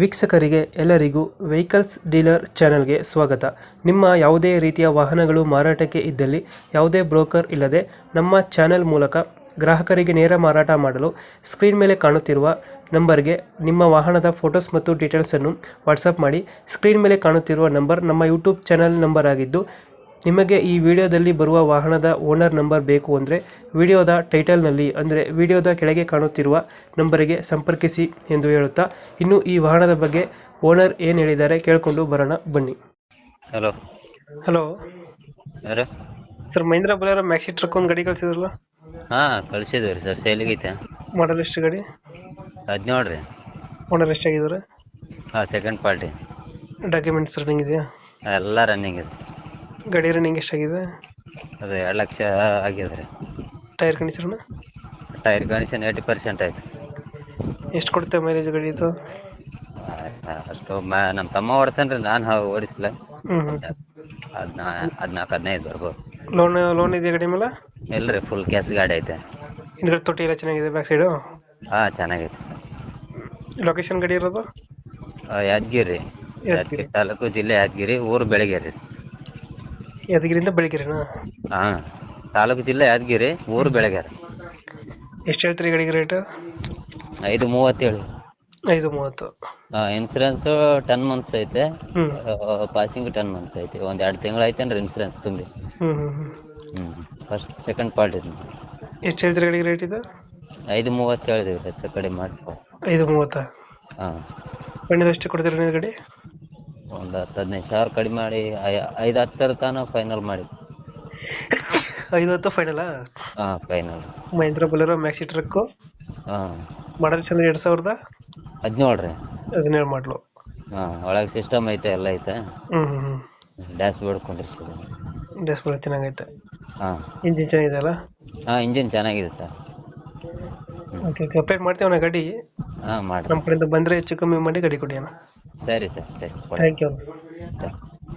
ವೀಕ್ಷಕರಿಗೆ ಎಲ್ಲರಿಗೂ vehicles dealer ಚಾನೆಲ್ಗೆ ಸ್ವಾಗತ. ನಿಮ್ಮ ಯಾವುದೇ ರೀತಿಯ ವಾಹನಗಳು ಮಾರಾಟಕ್ಕೆ ಇದ್ದಲ್ಲಿ ಯಾವುದೇ ಬ್ರೋಕರ್ ಇಲ್ಲದೆ ನಮ್ಮ ಚಾನೆಲ್ ಮೂಲಕ ಗ್ರಾಹಕರಿಗೆ ನೇರ ಮಾರಾಟ ಮಾಡಲು ಸ್ಕ್ರೀನ್ ಮೇಲೆ ಕಾಣುತ್ತಿರುವ ನಂಬರ್ಗೆ ನಿಮ್ಮ ವಾಹನದ ಫೋಟೋಸ್ ಮತ್ತು ಡೀಟೇಲ್ಸನ್ನು ವಾಟ್ಸಪ್ ಮಾಡಿ. ಸ್ಕ್ರೀನ್ ಮೇಲೆ ಕಾಣುತ್ತಿರುವ ನಂಬರ್ ನಮ್ಮ ಯೂಟ್ಯೂಬ್ ಚಾನೆಲ್ ನಂಬರ್ ಆಗಿದ್ದು, ನಿಮಗೆ ಈ ವಿಡಿಯೋದಲ್ಲಿ ಬರುವ ವಾಹನದ ಓನರ್ ನಂಬರ್ ಬೇಕು ಅಂದರೆ ವಿಡಿಯೋದ ಟೈಟಲ್ನಲ್ಲಿ ಅಂದರೆ ವಿಡಿಯೋದ ಕೆಳಗೆ ಕಾಣುತ್ತಿರುವ ನಂಬರಿಗೆ ಸಂಪರ್ಕಿಸಿ ಎಂದು ಹೇಳುತ್ತಾ, ಇನ್ನು ಈ ವಾಹನದ ಬಗ್ಗೆ ಓನರ್ ಏನು ಹೇಳಿದ್ದಾರೆ ಕೇಳಿಕೊಂಡು ಬರೋಣ ಬನ್ನಿ. ಹಲೋ. ಹಲೋ ಯಾರು? Sir, Mahindra Bolero maxi truck ಒಂದು ಗಾಡಿ ಕಳ್ಸಿದ್ರಲ್ಲ, ಹಾ ಕಳ್ಸಿದ್ವಿ ಸರ್, ಸೇಲಿಗೈತೆ. ಮಾಡಲ್ ಎಷ್ಟು ಗಾಡಿ? 17 ರೀ. ಓನರ್ ಎಷ್ಟಾಗಿದ್ದಾರೆ? ಹಾ, ಸೆಕೆಂಡ್ ಪಾರ್ಟಿ. ಡಾಕ್ಯುಮೆಂಟ್ಸ್ ರನ್ನಿಂಗ್ ಇದೆಯಾ? ಎಲ್ಲ ರನ್ನಿಂಗ್ ಇದೆ. ಗಾಡಿ ರನ್ನಿಂಗ್ ಎಷ್ಟಾಗಿದೆ? ಅದು 2 ಲಕ್ಷ ಆಗಿದೆ ರೀ. ಟೈರ್ ಕಂಡೀಷನ್ ಟೈರ್ ಕಂಡೀಷನ್ 80% ಆಯ್ತು. ಎಷ್ಟು ಕೊಡುತ್ತೆ ಮೈಲೇಜ್ ಗಾಡಿ ಇದು? ಅಷ್ಟು ನಮ್ಮ ತಮ್ಮ ಓಡಿಸ್ತಾನೆ ರೀ, ನಾನು ಓಡಿಸಿಲ್ಲ. ಹ್ಞೂ 14-15 ಬರ್ಬೋದು. ಲೋನ್ ಇದೆಯಾ ಗಾಡಿ ಮೇಲೆ? ಇಲ್ರಿ, ಫುಲ್ ಕ್ಯಾಶ್ ಗಾಡಿ ಐತೆ. ಹಿಂದ್ಗಡೆ ತೊಟ್ಟಿ ಎಲ್ಲ ಚೆನ್ನಾಗಿದೆ, ಬ್ಯಾಕ್ ಸೈಡು? ಹಾ, ಚೆನ್ನಾಗೈತೆ ಸರ್. ಲೊಕೇಶನ್ ಗಾಡಿ ಇರೋದು? ಯಾದಗಿರಿ. ಯಾದಗಿರಿ ತಾಲೂಕು, ಜಿಲ್ಲೆ ಯಾದಗಿರಿ, ಊರು ಬೆಳಗೇರಿ. ಯಾದಗಿರಿಯಿಂದ ಬೆಳಗ್ಗೆರೆನಾ? ಹಾ, ತಾಲೂಕು ಜಿಲ್ಲೆ ಯಾದಗಿರಿ, ಊರು ಬೆಳಗೇರಿ. ಎಷ್ಟು ಹೇಳ್ತೀರಿ ಗಾಡಿಗೆ ರೇಟು? 5:37. 5:30. ಇನ್ಸೂರೆನ್ಸ್ 10 ಮಂತ್ಸ್ ಐತೆ. ಹ್ಞೂ ಪಾಸಿಂಗ್ 10 ಮಂತ್ಸ್ ಐತೆ. ಒಂದ್ 2 ತಿಂಗಳು ಐತೇನ್ರಿ ಇನ್ಸೂರೆನ್ಸ್ ತುಂಬಿ. ಹ್ಞೂ ಹ್ಞೂ ಹ್ಞೂ ಫಸ್ಟ್ ಸೆಕೆಂಡ್ ಪಾರ್ಟ್ ಇದು. ಎಷ್ಟು ಹೇಳ್ತೀರಿ ಗಾಡಿಗೆ ರೇಟ್ ಇದು? 5:30 ಹೇಳಿದೀವಿ, ಹೆಚ್ಚು ಕಡಿಮೆ ಮಾಡ್ಕೊ. 5:30. ಹಾ, ಫೈನಲ್ ಎಷ್ಟು ಕೊಡ್ತೀರಿ ನೀವು ಗಾಡಿ? ಒಂದು 10-15 ಸಾವಿರ ಕಡಿಮೆ ಮಾಡಿ 5-10 ತನಕ ಫೈನಲ್ ಮಾಡಿ. 5:10 ಫೈನಲಾ? ಹಾ, final. Mahindra Bolero maxi truck, ಹಾ, ಮಾಡಲ್ ಚೆನ್ನಾಗಿ 17 ರೀ. 2017 ಮಾಡಲು. ಹಾ, ಒಳಗೆ ಸಿಸ್ಟಮ್ ಐತೆ, ಎಲ್ಲ ಐತೆ. ಹ್ಞೂ ಹ್ಞೂ ಡ್ಯಾಶ್ ಬೋರ್ಡ್ ಕುಂದ್ರಿಸಿದೆ. ಡಿಸ್ಪ್ಲೇ ಚೆನ್ನಾಗೈತೆ. ಹಾ. ಇಂಜಿನ್ ಚೆನ್ನಾಗಿದೆ ಅಲ್ಲ? ಹಾ, ಇಂಜಿನ್ ಚೆನ್ನಾಗಿದೆ ಸರ್. ಓಕೆ ಓಕೆ, ಅಪ್ಡೇಟ್ ಮಾಡ್ತೀವಣ್ಣ ಗಾಡಿ. ಹಾ, ಮಾಡ್ರಿ. ನಮ್ಮ ಕಡೆಯಿಂದ ಬಂದರೆ ಹೆಚ್ಚು ಕಮ್ಮಿ ಮಾಡಿ ಗಾಡಿ ಕೊಡಿ ಅಣ್ಣ. ಸರಿ ಸರ್, ಸರಿ. Thank you.